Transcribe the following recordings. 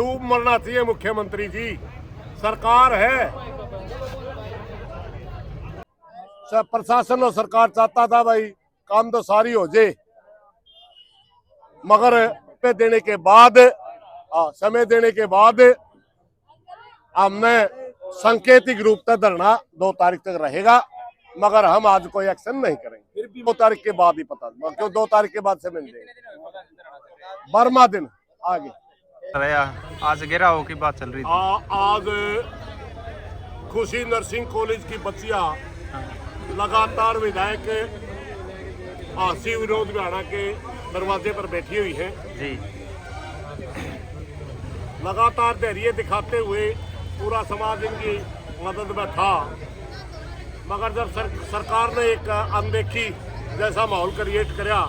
डूब मरना चाहिए मुख्यमंत्री जी, सरकार है। प्रशासन और सरकार चाहता था भाई काम तो सारी हो जाए, मगर पे देने के बाद समय देने के बाद हमने सांकेतिक रूप से धरना 2 तारीख तक रहेगा, मगर हम आज कोई एक्शन नहीं करेंगे। 2 तारीख के बाद ही पता, क्यों 2 तारीख के बाद से मिल जाएगा 12वां दिन आगे। आज घेराव की बात चल रही थी। आज खुशी नर्सिंग कॉलेज की बच्चियां लगातार विधायक आशी विनोद विहाड़ा के दरवाजे पर बैठी हुई है जी। लगातार धैर्य दिखाते हुए पूरा समाज इनकी मदद में था, मगर जब सरकार ने एक अनदेखी जैसा माहौल क्रिएट किया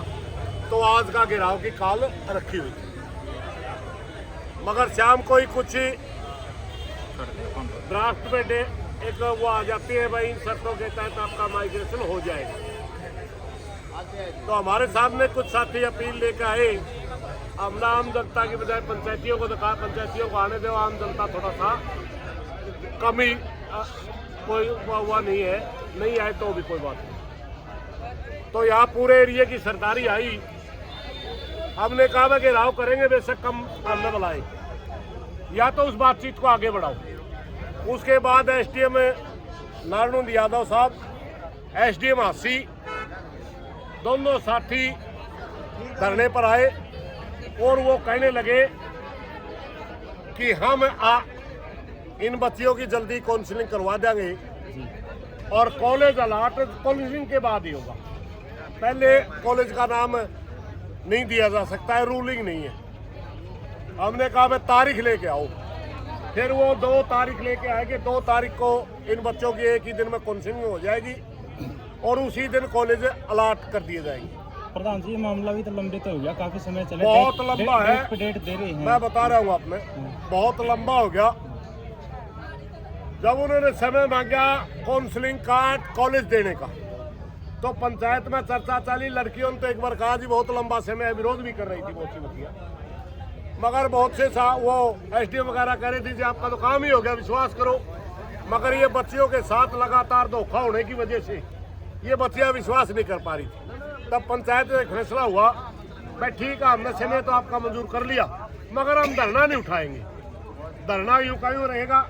तो आज का घेराव की काल रखी हुई थी। मगर शाम को ही कुछ ड्राफ्ट में एक वो आ जाती है भाई, इन शर्तों के तहत आपका माइग्रेशन हो जाएगा। तो हमारे सामने कुछ साथी अपील लेकर आए, हमने आम जनता की बजाय पंचायतियों को दिखा, पंचायतियों को आने दो, आम जनता थोड़ा सा कमी कोई हुआ नहीं है, नहीं आए तो भी कोई बात नहीं। तो यहाँ पूरे एरिया की सरदारी आई, हमने कहा कि घेराव करेंगे, बेशक कम करने बुलाए या तो उस बातचीत को आगे बढ़ाओ। उसके बाद एसडीएम नारायण यादव साहब, एसडीएम आशी, दोनों साथी धरने पर आए और वो कहने लगे कि हम इन बच्चियों की जल्दी काउंसलिंग करवा देंगे और कॉलेज अलाट काउंसलिंग के बाद ही होगा। पहले कॉलेज का नाम नहीं दिया जा सकता है, रूलिंग नहीं है। हमने कहा भाई तारीख लेके आओ, फिर वो 2 तारीख लेके आएंगे। 2 तारीख को इन बच्चों की एक ही दिन में काउंसलिंग हो जाएगी और उसी दिन कॉलेज अलाट कर दिए जाएंगे। प्रधान जी, मामला भी तो लंबित हो गया, काफी समय चले, बहुत लंबा है, डेट दे रहे हैं। मैं बता रहा हूँ आपने, बहुत लंबा हो गया। जब उन्होंने समय मांगा काउंसलिंग का कॉलेज देने का, तो पंचायत में चर्चा चली। लड़कियों ने तो एक बार कहा जी बहुत लंबा समय, विरोध भी कर रही थी बहुत सी बच्चियां, मगर बहुत से वो एसडीएम वगैरह कह रही थी जी आपका तो काम ही हो गया, विश्वास करो। मगर ये बच्चियों के साथ लगातार धोखा होने की वजह से ये बच्चियां विश्वास नहीं कर पा रही थी। तब पंचायत में फैसला हुआ भाई ठीक है, हमने समय तो आपका मंजूर कर लिया, मगर हम धरना नहीं उठाएंगे। धरना यूं का यूं रहेगा,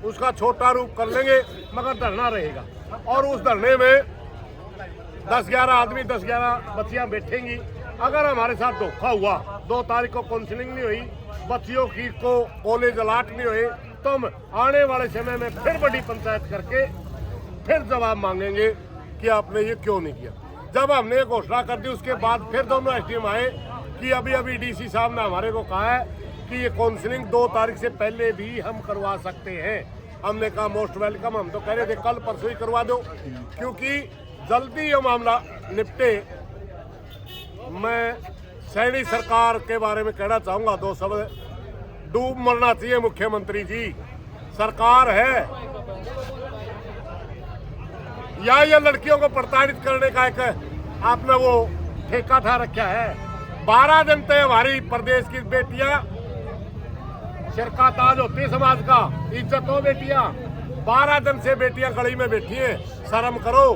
उसका छोटा रूप कर लेंगे, मगर धरना रहेगा। और उस धरने में 10-11 आदमी, 10-11 बच्चियां बैठेंगी। अगर हमारे साथ धोखा हुआ, 2 तारीख को काउंसलिंग नहीं हुई, बच्चियों की को कॉलेज अलाट नहीं हुए, तो हम आने वाले समय में फिर बड़ी पंचायत करके फिर जवाब मांगेंगे कि आपने ये क्यों नहीं किया। जब हमने ये घोषणा कर दी, उसके बाद फिर दोनों एसडीएम आए कि अभी डीसी साहब ने हमारे को कहा है कि ये काउंसलिंग 2 तारीख से पहले भी हम करवा सकते हैं। हमने कहा मोस्ट वेलकम, हम तो कह रहे थे कल परसों ही करवा दो, क्योंकि जल्दी ये मामला निपटे। मैं सैनी सरकार के बारे में कहना चाहूँगा 2 शब्द। डूब मरना चाहिए मुख्यमंत्री जी, सरकार है। या ये लड़कियों को प्रताड़ित करने का एक आपने वो ठेका ठा रखा है। 12 दिन तक हमारी प्रदेश की बेटियां सिर का ताज होती है, समाज का इज्जत हो बेटियां। 12 दिन से बेटियां गली में बैठी हैं, शर्म करो,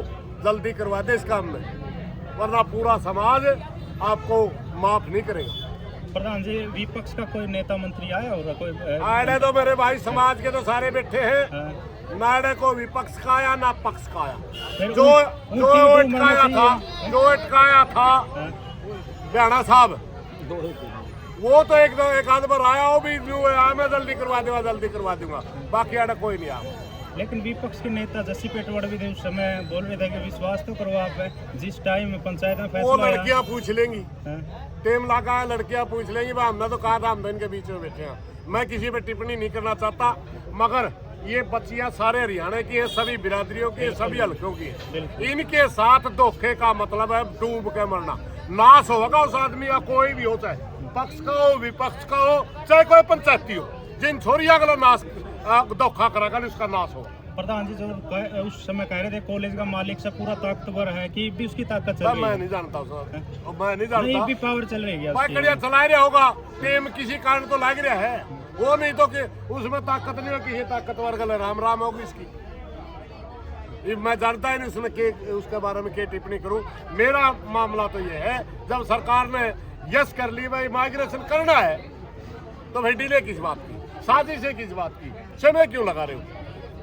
जल्दी करवा दे इस काम में, वरना पूरा समाज आपको माफ नहीं करेगा। प्रधान जी, विपक्ष का कोई नेता मंत्री आया होगा? कोई आए तो मेरे भाई समाज के तो सारे बैठे हैं, ना को विपक्ष का आया ना पक्ष का आया। जो अटकाया था विहाड़ा साहब, वो तो एक आध बार आया, वो भी मैं जल्दी करवा दूंगा, बाकी आड़ा कोई नहीं आया। लेकिन विपक्ष के नेता जसी पेटवाड़ भी उस समय बोल रहे थे कि विश्वास तो करो आप, जिस टाइम में पंचायत में फैसला, वो लड़कियां पूछ लेंगी, टेम लगा है, लड़कियां पूछ लेंगी। हमने तो कहा था हम तो इनके बीच में बैठे हैं। मैं किसी पे टिप्पणी नहीं करना चाहता, मगर ये बच्चियां सारे हरियाणा की है, सभी बिरादरियों की है, सभी हल्कों की है। इनके साथ धोखे का मतलब है डूब के मरना। नाश होगा उस आदमी का, कोई भी हो, चाहे पक्ष का हो, विपक्ष का हो, चाहे कोई पंचायती हो, जिन छोरिया का नाश धोखा करेगा उसका नाश होगा। प्रधान जी, जो उस समय कह रहे थे कॉलेज का मालिक से पूरा ताकतवर है कि भी उसकी ताकत चल रही है? मैं नहीं जानता सर, मैं नहीं जानता। भी पावर चल रही है, चला रहा होगा, टेम किसी कारण तो लग रहा है। वो नहीं तो कि उसमें ताकत नहीं होगी, ये ताकतवर गल राम राम होगी इसकी। ये मैं जानता ही नहीं उसने के उसके बारे में क्या टिप्पणी करूं। मेरा मामला तो ये है, जब सरकार ने यस कर ली भाई माइग्रेशन करना है, तो भाई डिले किस बात की, साजिशें किस बात की, समय क्यों लगा रहे हो?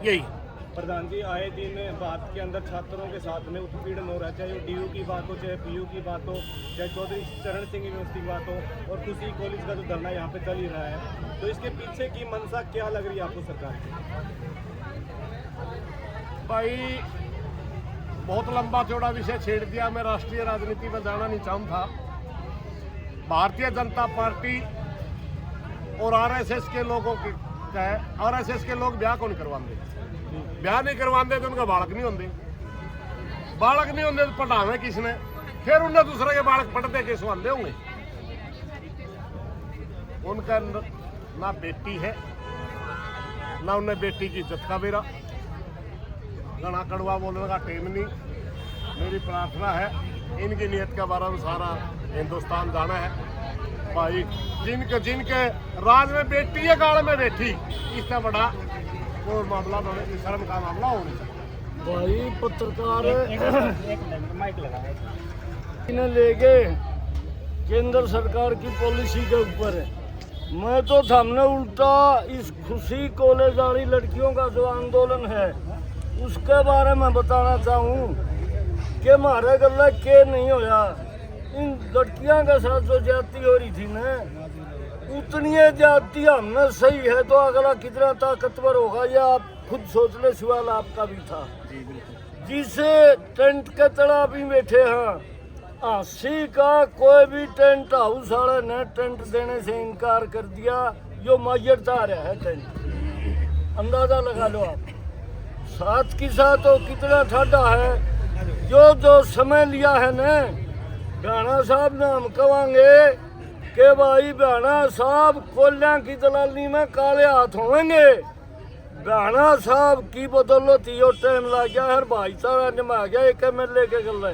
यही प्रधान जी, आए दिन भारत के अंदर छात्रों के साथ में उत्पीड़न हो रहा है, चाहे डीयू की बात हो, चाहे पीयू की बात हो, चाहे चौधरी चरण सिंह यूनिवर्सिटी की बात हो, और खुशी कॉलेज का जो धरना यहाँ पे चल ही रहा है, तो इसके पीछे की मंशा क्या लग रही है आपको सरकार की? भाई बहुत लंबा चौड़ा विषय छेड़ दिया। मैं राष्ट्रीय राजनीति में जाना नहीं चाहता। भारतीय जनता पार्टी और आरएसएस के लोगों की है, आरएसएस के लोग ब्याह कौन करवाते? ब्याह नहीं करवाते तो उनका बालक नहीं होंगे, बालक नहीं होंगे तो पढ़ावे किसने? फिर उन्हें दूसरे के बालक पढ़ते किस वाले होंगे? उनका ना बेटी है ना उन्हें बेटी की इज्जत का बेरा। घना कड़वा बोलने का टेम नहीं। मेरी प्रार्थना है, इनकी नीयत के बारे में सारा हिंदुस्तान जाना है भाई। जिनके राज में बेटी है, गाड़ में बेटी, इससे बड़ा कोई मामला शर्म का मामला हो नहीं सकता। भाई पत्रकार माइक लगा इन्हें ले गए केंद्र सरकार की पॉलिसी के ऊपर है। मैं तो सामने उल्टा इस खुशी कॉलेज वाली लड़कियों का जो आंदोलन है उसके बारे में बताना चाहूँ कि हमारे गला के नहीं होया। इन लड़कियों के साथ जो ज्यादती हो रही थी ना, उतनी ज्यादती हमने सही है तो अगला कितना ताकतवर होगा ये आप खुद सोच ले। सवाल आपका भी था। जिसे टेंट के तला भी बैठे हैं, अस्सी का कोई भी टेंट हाउस वाले ने टेंट देने से इनकार कर दिया। जो माइट आ रहा है टेंट, अंदाजा लगा लो आप। साथ की साथ वो कितना ठाडा है। जो समय लिया है ना, भाना साहब ने हम कहेंगे कि भाई भाना साहब कोलियां की दलाली में काले हाथ होंगे। भाना साहब की बदौलत यो टाइम लग गया है, भाईचारा निभा गया एक MLA के गले।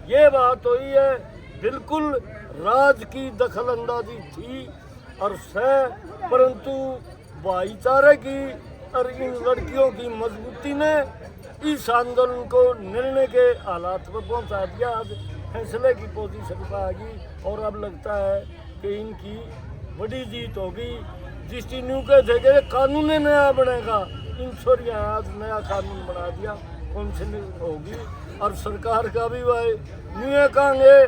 ये बात हुई है, बिल्कुल राज की दखल अंदाजी थी और परंतु भाईचारे की और इन लड़कियों की मजबूती ने इस आंदोलन को निर्णय के हालात में पहुंचा दिया। आज फैसले की पोजीशन पर आ गई और अब लगता है कि इनकी बड़ी जीत होगी। जिस चीज न्यू के थे कि कानून नया बनेगा, इन छोरियाँ आज नया कानून बना दिया, कौन सी होगी। और सरकार का भी भाई न्यू कहेंगे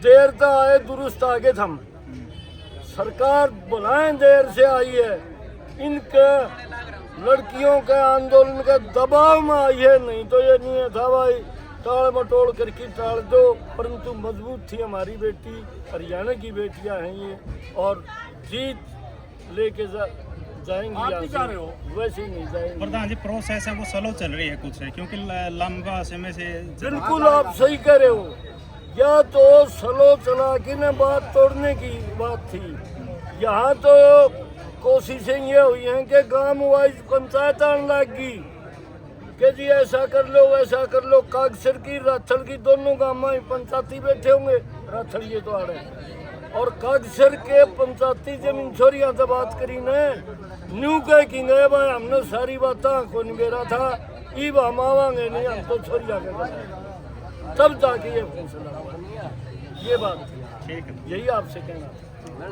देर तक आए दुरुस्त आगे थम। सरकार बुलाएं देर से आई है, इनके लड़कियों के आंदोलन के दबाव में आई है। नहीं तो ये नहीं था भाई टाल मटोल करके टाल दो। परंतु मजबूत थी हमारी बेटी, हरियाणा की बेटियां हैं ये, और जीत लेके जाएंगी। आप भी जा रहे हो? वैसे ही नहीं जाएंगे। प्रधान जी, प्रोसेस है वो स्लो चल रही है कुछ है, क्योंकि लंबा समय से। बिल्कुल आप सही कह रहे हो। या तो स्लो चला के न बात तोड़ने की बात थी। यहाँ तो कोशिशें ये हुई हैं कि गांव वाइज पंचायत आने लगी कि जी ऐसा कर लो वैसा कर लो। कागसर की राथल की दोनों गांव में पंचायती बैठे होंगे, राथल ये तो आ रहे, और कागसर के पंचायती जमीन छोरियां से बात करी ने न्यू कह की गए भाई हमने सारी बातें को निबेरा था, ईब हम आवांगे नहीं, हम तो छोरिया के तब जाके ये फैसला। ये बात थी, यही आपसे कहना था।